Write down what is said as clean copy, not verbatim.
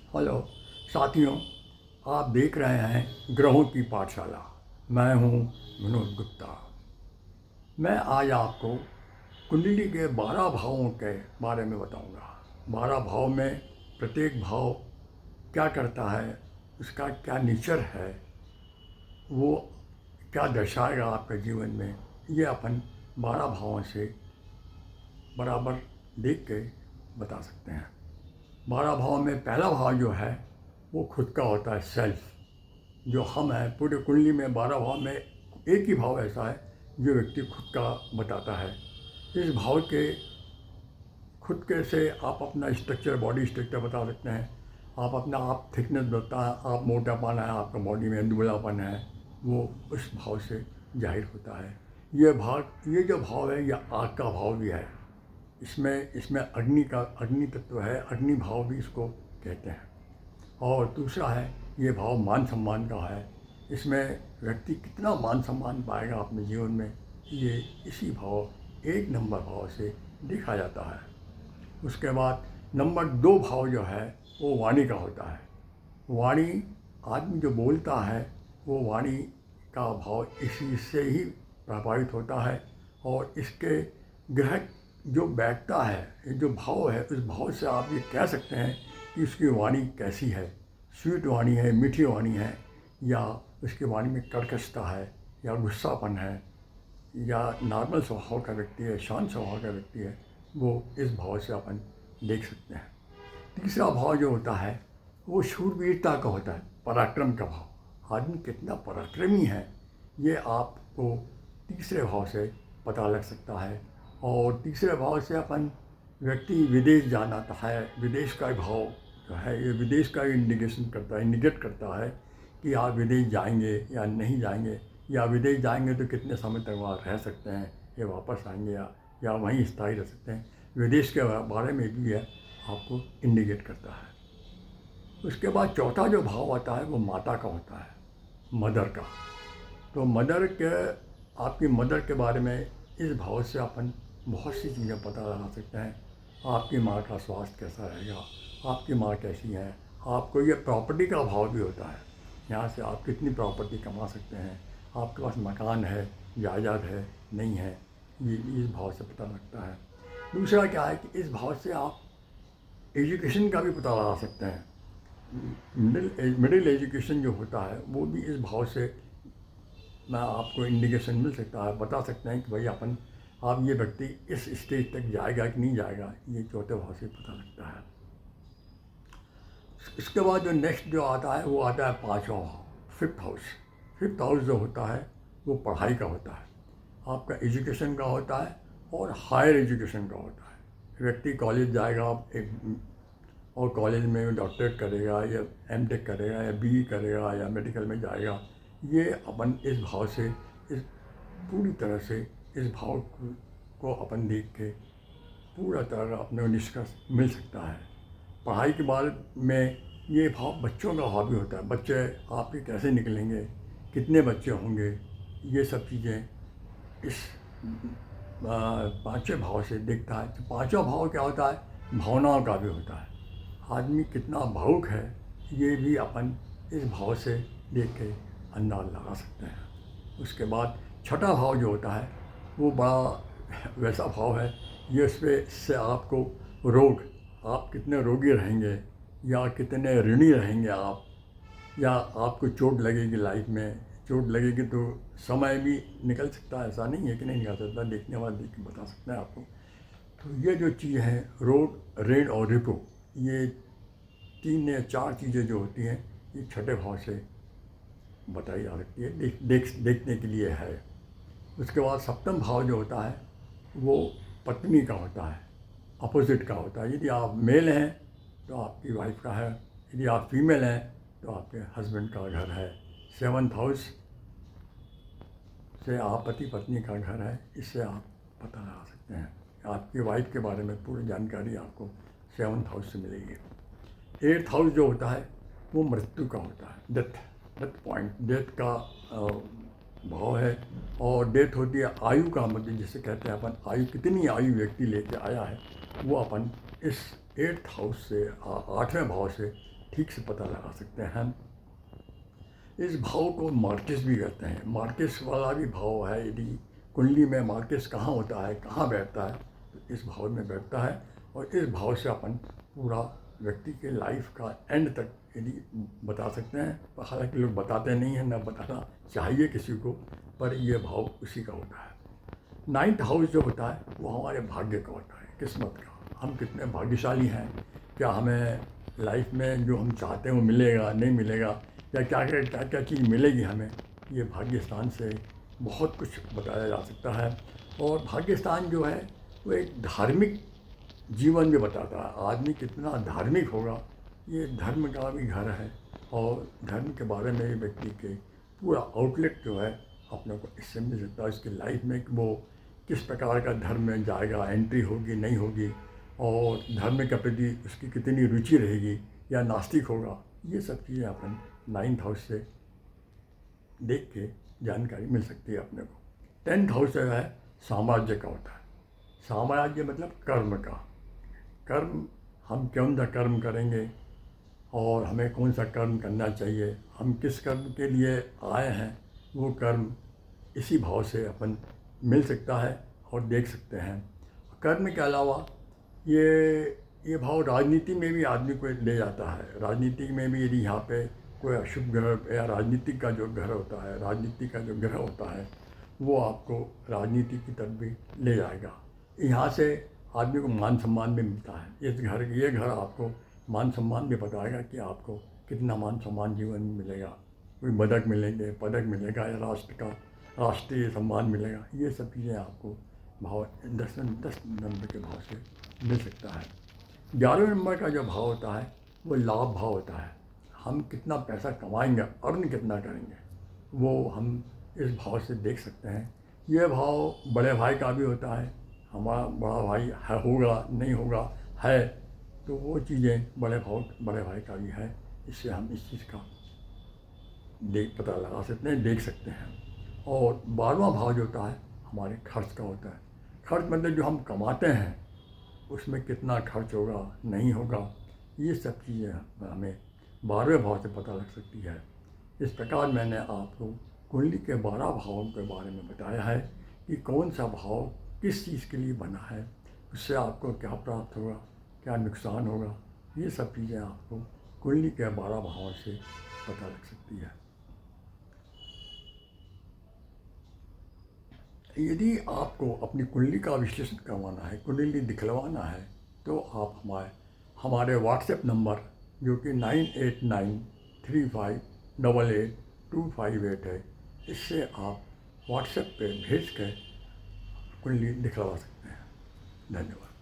Hello साथियों, आप देख रहे हैं ग्रहों की पाठशाला। मैं हूं विनोद गुप्ता। मैं आज आपको कुंडली के 12 भावों के बारे में बताऊंगा। 12 भाव में प्रत्येक भाव क्या करता है, उसका क्या नेचर है, वो क्या दर्शाएगा आपके जीवन में, ये अपन 12 भावों से बराबर देख के बता सकते हैं। 12 भाव में पहला भाव जो है वो खुद का होता है, सेल्फ। जो हम हैं पूरे कुंडली में 12 भाव में एक ही भाव ऐसा है जो व्यक्ति खुद का बताता है। इस भाव के खुद के से आप अपना स्ट्रक्चर, बॉडी स्ट्रक्चर बता सकते हैं। आप अपना आप थिकनेस बता, आप मोटापन है, आपका बॉडी में दुबलापन है, वो उस भाव से जाहिर होता है। ये जो भाव है, ये आग का भाव भी है। इसमें इसमें अग्नि तत्व है, अग्नि भाव भी इसको कहते हैं। और दूसरा है, ये भाव मान सम्मान का है। इसमें व्यक्ति कितना मान सम्मान पाएगा अपने जीवन में, ये इसी भाव 1 नंबर भाव से देखा जाता है। उसके बाद नंबर 2 भाव जो है वो वाणी का होता है। वाणी, आदमी जो बोलता है वो वाणी का भाव इसी से ही प्रभावित होता है। और इसके ग्रह जो बैठता है, ये जो भाव है, उस भाव से आप ये कह सकते हैं कि उसकी वाणी कैसी है। स्वीट वाणी है, मीठी वाणी है, या उसकी वाणी में कर्कशता है, या गुस्सापन है, या नॉर्मल स्वभाव का व्यक्ति है, शांत स्वभाव का व्यक्ति है, वो इस भाव से अपन देख सकते हैं। तीसरा भाव जो होता है वो शूरवीरता का होता है, पराक्रम का भाव। आदमी कितना पराक्रमी है, ये आपको तीसरे भाव से पता लग सकता है। और तीसरे भाव से अपन व्यक्ति विदेश जाना है। विदेश का भाव जो है, ये विदेश का इंडिकेशन करता है, इंडिकेट करता है कि आप विदेश जाएंगे या नहीं जाएंगे, या विदेश जाएंगे तो कितने समय तक वहाँ रह सकते हैं, या वापस आएंगे या वहीं स्थायी रह सकते हैं। विदेश के बारे में भी है, आपको इंडिकेट करता है। उसके बाद चौथा जो भाव आता है वो माता का होता है, मदर का। तो मदर के, आपकी मदर के बारे में इस भाव से अपन बहुत सी चीज़ें पता लगा सकते हैं। आपकी माँ का स्वास्थ्य कैसा रहेगा, आपकी माँ कैसी है। आपको ये प्रॉपर्टी का भाव भी होता है, यहाँ से आप कितनी प्रॉपर्टी कमा सकते हैं, आपके पास मकान है, जायदाद है, नहीं है, ये इस भाव से पता लगता है। दूसरा क्या है कि इस भाव से आप एजुकेशन का भी पता लगा सकते हैं। मिडिल एजुकेशन जो होता है वो भी इस भाव से मैं आपको इंडिकेशन मिल सकता है, बता सकते हैं कि भाई आप ये व्यक्ति इस स्टेज तक जाएगा कि नहीं जाएगा, ये चौथे भाव से पता लगता है। इसके बाद जो नेक्स्ट जो आता है वो आता है 5वां भाव, 5th हाउस। 5th हाउस जो होता है वो पढ़ाई का होता है, आपका एजुकेशन का होता है और हायर एजुकेशन का होता है। व्यक्ति कॉलेज जाएगा और कॉलेज में डॉक्टरेट करेगा, या एमटेक करेगा, या बीई करेगा, या मेडिकल में जाएगा। ये अपन इस भाव से, इस पूरी तरह से इस भाव को अपन देख के पूरा तरह अपने निष्कर्ष मिल सकता है। पढ़ाई के बाद में ये भाव बच्चों का भाव भी होता है। बच्चे आपके कैसे निकलेंगे, कितने बच्चे होंगे, ये सब चीज़ें इस 5वें भाव से दिखता है। तो 5वां भाव क्या होता है, भावनाओं का भी होता है। आदमी कितना भावुक है, ये भी अपन इस भाव से देख के अंदाज़ लगा सकते हैं। उसके बाद 6ठा भाव जो होता है वो बड़ा वैसा भाव है, ये इससे आपको रोग, आप कितने रोगी रहेंगे, या कितने ऋणी रहेंगे आप, या आपको चोट लगेगी लाइफ में। चोट लगेगी तो समय भी निकल सकता है, ऐसा नहीं है कि नहीं निकल सकता, देखने वाला देख के बता सकते हैं आपको। तो ये जो चीज़ है, रोग, ऋण और रिपो, ये 3 या 4 चीज़ें जो होती हैं, ये 6ठे भाव से बताई जा सकती है, देखने के लिए है। उसके बाद 7वां भाव जो होता है वो पत्नी का होता है, अपोजिट का होता है। यदि आप मेल हैं तो आपकी वाइफ का है, यदि आप फीमेल हैं तो आपके हस्बैंड का घर है। 7th हाउस से आप पति पत्नी का घर है, इससे आप पता लगा सकते हैं। आपकी वाइफ के बारे में पूरी जानकारी आपको 7th हाउस से मिलेगी। 8th हाउस जो होता है वो मृत्यु का होता है, डेथ पॉइंट, डेथ का भाव है। और डेथ होती है आयु का, मतलब जिसे कहते हैं अपन आयु, कितनी आयु व्यक्ति लेके आया है, वो अपन इस 8th हाउस से, 8वें भाव से ठीक से पता लगा सकते हैं। इस भाव को मार्किस भी कहते हैं। मार्किस वाला भी भाव है। यदि कुंडली में मार्किस कहाँ होता है, कहाँ बैठता है, तो इस भाव में बैठता है। और इस भाव से अपन पूरा व्यक्ति के लाइफ का एंड तक यदि बता सकते हैं। पर हालांकि लोग बताते नहीं हैं, ना बताना चाहिए किसी को, पर यह भाव उसी का होता है। 9th हाउस जो होता है वो हमारे भाग्य का होता है, किस्मत का। हम कितने भाग्यशाली हैं, क्या हमें लाइफ में जो हम चाहते हैं वो मिलेगा, नहीं मिलेगा, या क्या क्या क्या क्या चीज़ मिलेगी हमें, ये भाग्य स्थान से बहुत कुछ बताया जा सकता है। और भाग्य स्थान जो है वो एक धार्मिक जीवन भी बताता है। आदमी कितना धार्मिक होगा, ये धर्म का भी घर है। और धर्म के बारे में भी व्यक्ति के पूरा आउटलेट जो है अपने को इससे मिल सकता है। इसकी लाइफ में कि वो किस प्रकार का धर्म में जाएगा, एंट्री होगी नहीं होगी, और धर्म के प्रति उसकी कितनी रुचि रहेगी, या नास्तिक होगा, ये सब चीज़ें अपन 9th हाउस से देख के जानकारी मिल सकती है अपने को। 10th हाउस जो है साम्राज्य का होता है। साम्राज्य मतलब कर्म का। कर्म, हम कौन सा कर्म करेंगे और हमें कौन सा कर्म करना चाहिए, हम किस कर्म के लिए आए हैं, वो कर्म इसी भाव से अपन मिल सकता है और देख सकते हैं। कर्म के अलावा ये भाव राजनीति में भी आदमी को ले जाता है। राजनीति में भी यदि यहाँ पे कोई अशुभ ग्रह या राजनीतिक का जो ग्रह होता है, राजनीति का जो ग्रह होता है, वो आपको राजनीति की तरफ भी ले जाएगा। यहाँ से आदमी को मान सम्मान भी मिलता है। ये घर आपको मान सम्मान भी बताएगा कि आपको कितना मान सम्मान जीवन में मिलेगा। कोई पदक मिलेंगे, पदक मिलेगा, या राष्ट्रीय सम्मान मिलेगा। ये सब चीज़ें आपको भाव 10 नंबर के भाव से मिल सकता है। 11वें नंबर का जो भाव होता है वो लाभ भाव होता है। हम कितना पैसा कमाएंगे, अर्न कितना करेंगे, वो हम इस भाव से देख सकते हैं। ये भाव बड़े भाई का भी होता है। हमारा बड़ा भाई है, होगा नहीं होगा, है, तो वो चीज़ें बड़े भाई का भी है। इससे हम इस चीज़ का पता लगा सकते हैं, देख सकते हैं। और 12वां भाव जो होता है हमारे खर्च का होता है। खर्च मतलब जो हम कमाते हैं उसमें कितना खर्च होगा, नहीं होगा, ये सब चीज़ें हमें 12वें भाव से पता लग सकती है। इस प्रकार मैंने आपको कुंडली के 12 भावों के बारे में बताया है कि कौन सा भाव किस चीज़ के लिए बना है, उससे आपको क्या प्राप्त होगा, क्या नुकसान होगा, ये सब चीज़ें आपको कुंडली के 12 भावों से पता लग सकती है। यदि आपको अपनी कुंडली का विश्लेषण करवाना है, कुंडली दिखलवाना है, तो आप हमारे व्हाट्सएप नंबर जो कि 9893588258 है, इससे आप व्हाट्सएप पे भेज कर कुंडली दिखलवा सकते हैं। धन्यवाद।